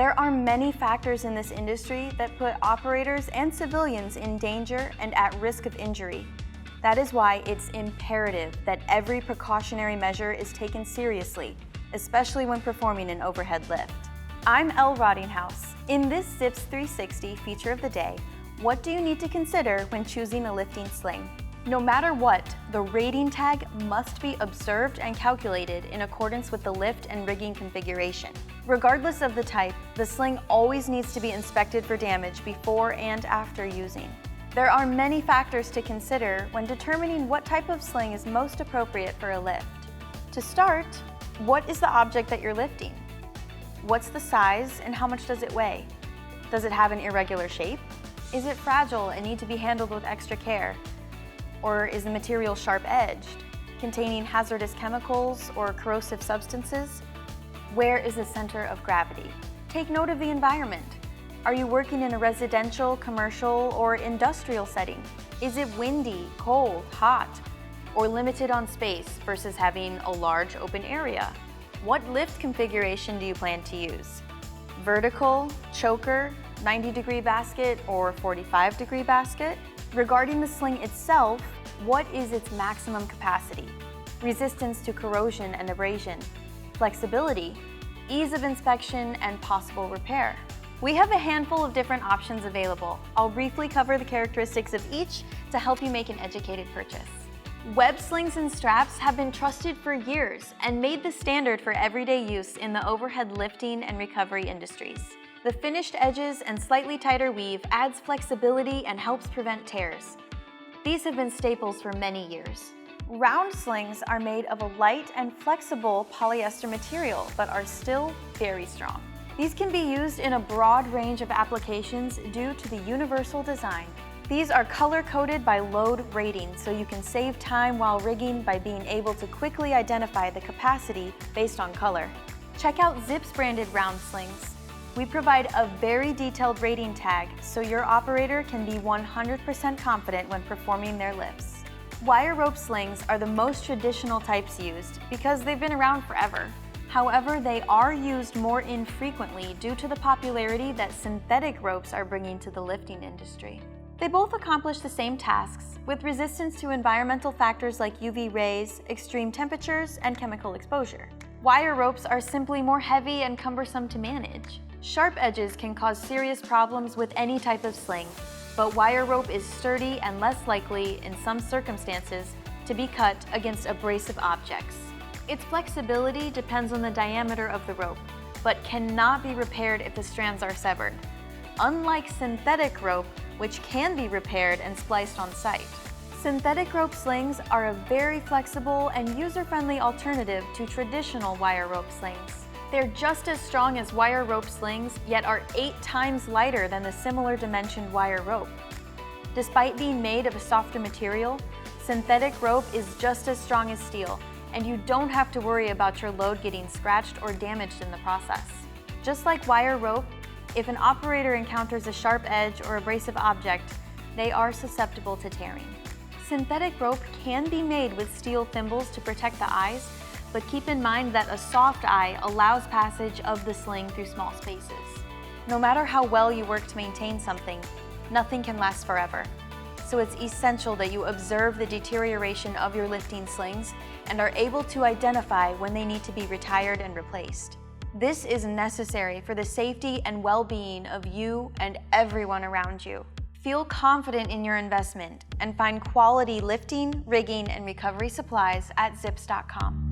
There are many factors in this industry that put operators and civilians in danger and at risk of injury. That is why it's imperative that every precautionary measure is taken seriously, especially when performing an overhead lift. I'm Elle Rottinghouse. In this Zips 360 feature of the day, what do you need to consider when choosing a lifting sling? No matter what, the rating tag must be observed and calculated in accordance with the lift and rigging configuration. Regardless of the type, the sling always needs to be inspected for damage before and after using. There are many factors to consider when determining what type of sling is most appropriate for a lift. To start, what is the object that you're lifting? What's the size and how much does it weigh? Does it have an irregular shape? Is it fragile and need to be handled with extra care? Or is the material sharp-edged, containing hazardous chemicals or corrosive substances? Where is the center of gravity? Take note of the environment. Are you working in a residential, commercial, or industrial setting? Is it windy, cold, hot, or limited on space versus having a large open area? What lift configuration do you plan to use? Vertical, choker, 90-degree basket, or 45-degree basket? Regarding the sling itself, what is its maximum capacity? Resistance to corrosion and abrasion, flexibility, ease of inspection, and possible repair. We have a handful of different options available. I'll briefly cover the characteristics of each to help you make an educated purchase. Web slings and straps have been trusted for years and made the standard for everyday use in the overhead lifting and recovery industries. The finished edges and slightly tighter weave adds flexibility and helps prevent tears. These have been staples for many years. Round slings are made of a light and flexible polyester material, but are still very strong. These can be used in a broad range of applications due to the universal design. These are color-coded by load rating, so you can save time while rigging by being able to quickly identify the capacity based on color. Check out Zips branded round slings. We provide a very detailed rating tag so your operator can be 100% confident when performing their lifts. Wire rope slings are the most traditional types used because they've been around forever. However, they are used more infrequently due to the popularity that synthetic ropes are bringing to the lifting industry. They both accomplish the same tasks with resistance to environmental factors like UV rays, extreme temperatures, and chemical exposure. Wire ropes are simply more heavy and cumbersome to manage. Sharp edges can cause serious problems with any type of sling, but wire rope is sturdy and less likely, in some circumstances, to be cut against abrasive objects. Its flexibility depends on the diameter of the rope, but cannot be repaired if the strands are severed, unlike synthetic rope, which can be repaired and spliced on site. Synthetic rope slings are a very flexible and user-friendly alternative to traditional wire rope slings. They're just as strong as wire rope slings, yet are 8 times lighter than the similar dimensioned wire rope. Despite being made of a softer material, synthetic rope is just as strong as steel, and you don't have to worry about your load getting scratched or damaged in the process. Just like wire rope, if an operator encounters a sharp edge or abrasive object, they are susceptible to tearing. Synthetic rope can be made with steel thimbles to protect the eyes, but keep in mind that a soft eye allows passage of the sling through small spaces. No matter how well you work to maintain something, nothing can last forever. So it's essential that you observe the deterioration of your lifting slings and are able to identify when they need to be retired and replaced. This is necessary for the safety and well-being of you and everyone around you. Feel confident in your investment and find quality lifting, rigging, and recovery supplies at zips.com.